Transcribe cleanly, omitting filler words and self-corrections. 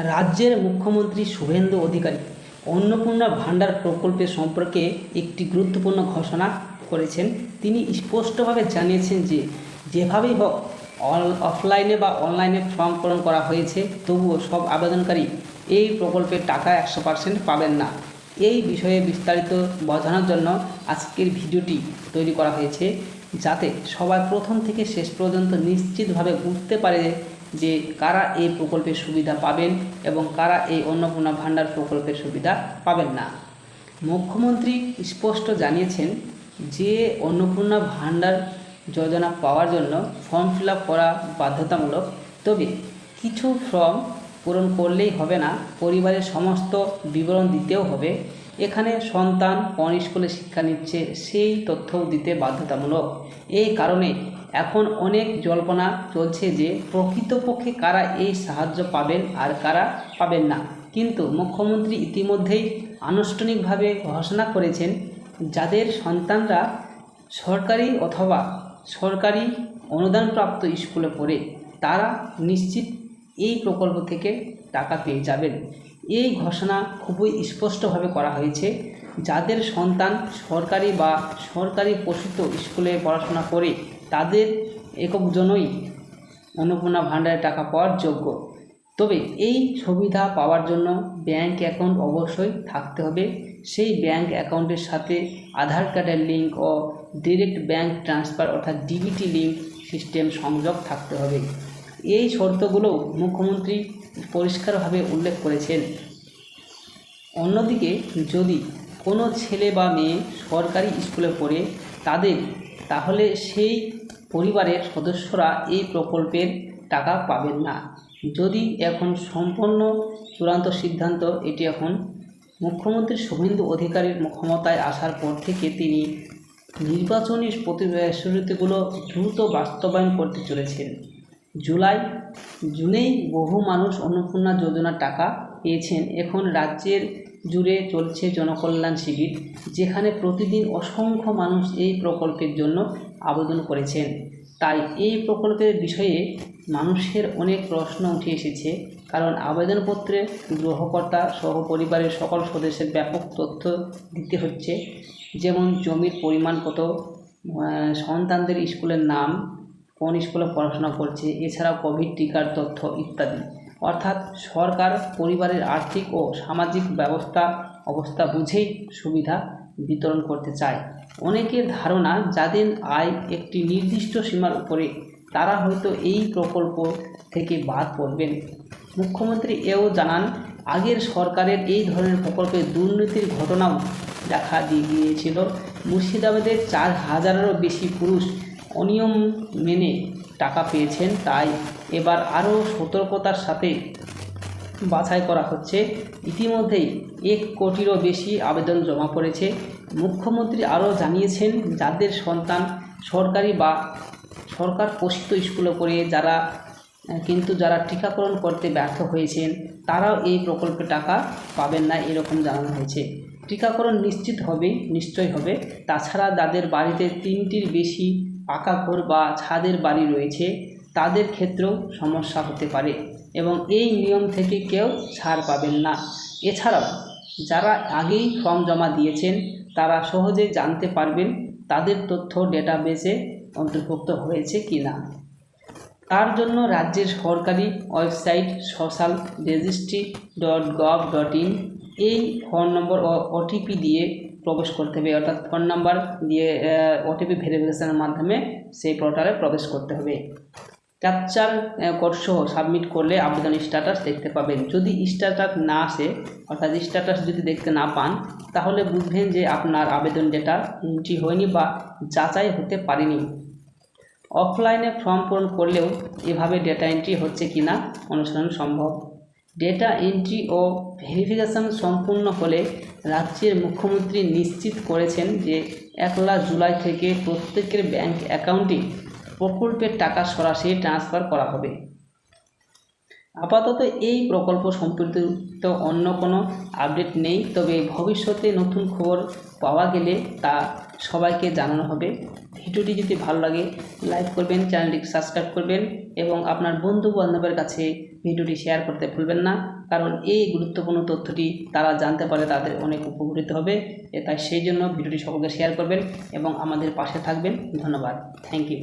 রাজ্যের মুখ্যমন্ত্রী শুভেন্দু অধিকারী অন্নপূর্ণা ভাণ্ডার প্রকল্পের সম্পর্কে একটি গুরুত্বপূর্ণ ঘোষণা করেছেন। তিনি স্পষ্টভাবে জানিয়েছেন যে যেভাবেই হোক অফলাইনে বা অনলাইনে ফর্ম পূরণ করা হয়েছে, তবুও সব আবেদনকারী এই প্রকল্পের টাকা 100% পাবেন না। এই বিষয়ে বিস্তারিত বোঝানোর জন্য আজকের ভিডিওটি তৈরি করা হয়েছে, যাতে সবাই প্রথম থেকে শেষ পর্যন্ত নিশ্চিতভাবে বুঝতে পারে যে কারা এই প্রকল্পের সুবিধা পাবেন এবং কারা এই অন্নপূর্ণা ভাণ্ডার প্রকল্পের সুবিধা পাবেন না। মুখ্যমন্ত্রী স্পষ্ট জানিয়েছেন যে অন্নপূর্ণা ভাণ্ডার যোজনা পাওয়ার জন্য ফর্ম ফিল আপ করা বাধ্যতামূলক, তবে কিছু ফর্ম পূরণ করলেই হবে না, পরিবারের সমস্ত বিবরণ দিতেও হবে। এখানে সন্তান কোন স্কুলে শিক্ষা নিচ্ছে সেই তথ্যও দিতে বাধ্যতামূলক। এই কারণে এখন অনেক জল্পনা চলছে যে প্রকৃতপক্ষে কারা এই সাহায্য পাবেন আর কারা পাবেন না। কিন্তু মুখ্যমন্ত্রী ইতিমধ্যেই আনুষ্ঠানিকভাবে ঘোষণা করেছেন, যাদের সন্তানরা সরকারি অথবা সরকারি অনুদানপ্রাপ্ত স্কুলে পড়ে তারা নিশ্চিত এই প্রকল্প থেকে টাকা পেয়ে যাবেন। এই ঘোষণা খুবই স্পষ্টভাবে করা হয়েছে। যাদের সন্তান সরকারি বা সরকারি পোষিত স্কুলে পড়াশোনা করে তাদের এককজনই অন্নপূর্ণা ভাণ্ডারের টাকা পাওয়ার যোগ্য। তবে এই সুবিধা পাওয়ার জন্য ব্যাংক অ্যাকাউন্ট অবশ্যই থাকতে হবে। সেই ব্যাংক অ্যাকাউন্টের সাথে আধার কার্ডের লিঙ্ক ও ডিরেক্ট ব্যাংক ট্রান্সফার অর্থাৎ ডিবিটি লিঙ্ক সিস্টেম সংযোগ থাকতে হবে। এই শর্তগুলো মুখ্যমন্ত্রী পরিষ্কারভাবে উল্লেখ করেছেন। অন্যদিকে যদি কোনো ছেলে বা মেয়ে সরকারি স্কুলে পড়ে তাহলে সেই পরিবারের সদস্যরা এই প্রকল্পের টাকা পাবেন না। যদি এখন সম্পূর্ণ চূড়ান্ত সিদ্ধান্ত, এটি এখন মুখ্যমন্ত্রী শুভেন্দু অধিকারীর ক্ষমতায় আসার পর থেকে তিনি নির্বাচনী প্রতিশ্রুতিগুলো দ্রুত বাস্তবায়ন করতে চলেছেন। জুনেই বহু মানুষ অন্নপূর্ণা যোজনার টাকা পেয়েছেন। এখন রাজ্যের জুড়ে চলছে জনকল্যাণ শিবির, যেখানে প্রতিদিন অসংখ্য মানুষ এই প্রকল্পের জন্য আবেদন করেছেন। তাই এই প্রকল্পের বিষয়ে মানুষের অনেক প্রশ্ন উঠে এসেছে, কারণ আবেদনপত্রে গ্রহকর্তা সহ পরিবারের সকল সদস্যের ব্যাপক তথ্য দিতে হচ্ছে, যেমন জমির পরিমাণ কত, সন্তানদের স্কুলের নাম, কোন স্কুলে পড়াশোনা করছে, এছাড়াও কোভিড টিকার তথ্য ইত্যাদি। অর্থাৎ সরকার পরিবারের আর্থিক ও সামাজিক অবস্থা বুঝেই সুবিধা বিতরণ করতে চায়। অনেকের ধারণা, যাদের আয় একটি নির্দিষ্ট সীমার উপরে তারা হয়তো এই প্রকল্প থেকে বাদ পড়বেন। মুখ্যমন্ত্রী এও জানান, আগের সরকারের এই ধরনের প্রকল্পে দুর্নীতির ঘটনাও দেখা গিয়েছিল। মুর্শিদাবাদের 4000-এরও বেশি পুরুষ অনিয়ম মেনে টাকা পেয়েছেন। তাই এবার আরও সতর্কতার সাথে বাছাই করা হচ্ছে। ইতিমধ্যেই 1 কোটিরও বেশি আবেদন জমা পড়েছে। মুখ্যমন্ত্রী আরও জানিয়েছেন, যাদের সন্তান সরকারি বা সরকার পোষিত স্কুলে পড়ে যারা টিকাকরণ করতে ব্যর্থ হয়েছেন তারাও এই প্রকল্পে টাকা পাবেন না, এরকম জানানো হয়েছে। টিকাকরণ নিশ্চয় হবে। তাছাড়া যাদের বাড়িতে 3টির বেশি পাকা ঘর বা ছাদের বাড়ি রয়েছে তাদের ক্ষেত্রেও সমস্যা হতে পারে এবং এই নিয়ম থেকে কেউ ছাড় পাবেন না। এছাড়াও যারা আগেই ফর্ম জমা দিয়েছেন তারা সহজে জানতে পারবেন তাদের তথ্য ডেটাবেসে অন্তর্ভুক্ত হয়েছে কিনা। তার জন্য রাজ্যের সরকারি ওয়েবসাইট socialregistry.gov.in এই ফোন নম্বর ও ওটিপি দিয়ে প্রবেশ করতে হবে, অর্থাৎ ফোন নাম্বার দিয়ে ওটিপি ভেরিফিকেশনের মাধ্যমে সেই পোর্টালে প্রবেশ করতে হবে। ক্যাপচার কোড সহ সাবমিট করলে আবেদন স্ট্যাটাস দেখতে পাবেন। যদি স্ট্যাটাস না আসে, অর্থাৎ স্ট্যাটাস যদি দেখতে না পান, তাহলে বুঝবেন যে আপনার আবেদন ডেটা এন্ট্রি হয়নি বা যাচাই হতে পারেনি। অফলাইনে ফর্ম পূরণ করলেও এভাবে ডেটা এন্ট্রি হচ্ছে কিনা অনুসরণ সম্ভব। ডেটা এন্ট্রি ও ভেরিফিকেশন সম্পূর্ণ হলে রাজ্যের মুখ্যমন্ত্রী নিশ্চিত করেছেন যে 1 জুলাই থেকে প্রত্যেকের ব্যাংক অ্যাকাউন্টে প্রকল্পের টাকা সরাসরি ট্রান্সফার করা হবে। আপাতত এই প্রকল্প সম্পর্কিত অন্য কোনো আপডেট নেই, তবে ভবিষ্যতে নতুন খবর পাওয়া গেলে তা সবাইকে জানানো হবে। ভিডিওটি যদি ভালো লাগে লাইক করবেন, চ্যানেলটি সাবস্ক্রাইব করবেন এবং আপনার বন্ধু বান্ধবের কাছে ভিডিওটি শেয়ার করতে ভুলবেন না, কারণ এই গুরুত্বপূর্ণ তথ্যটি তারা জানতে পারলে তাদের অনেক উপকৃত হবে। তাই সেই জন্য ভিডিওটি সকলকে শেয়ার করবেন এবং আমাদের পাশে থাকবেন। ধন্যবাদ। Thank you.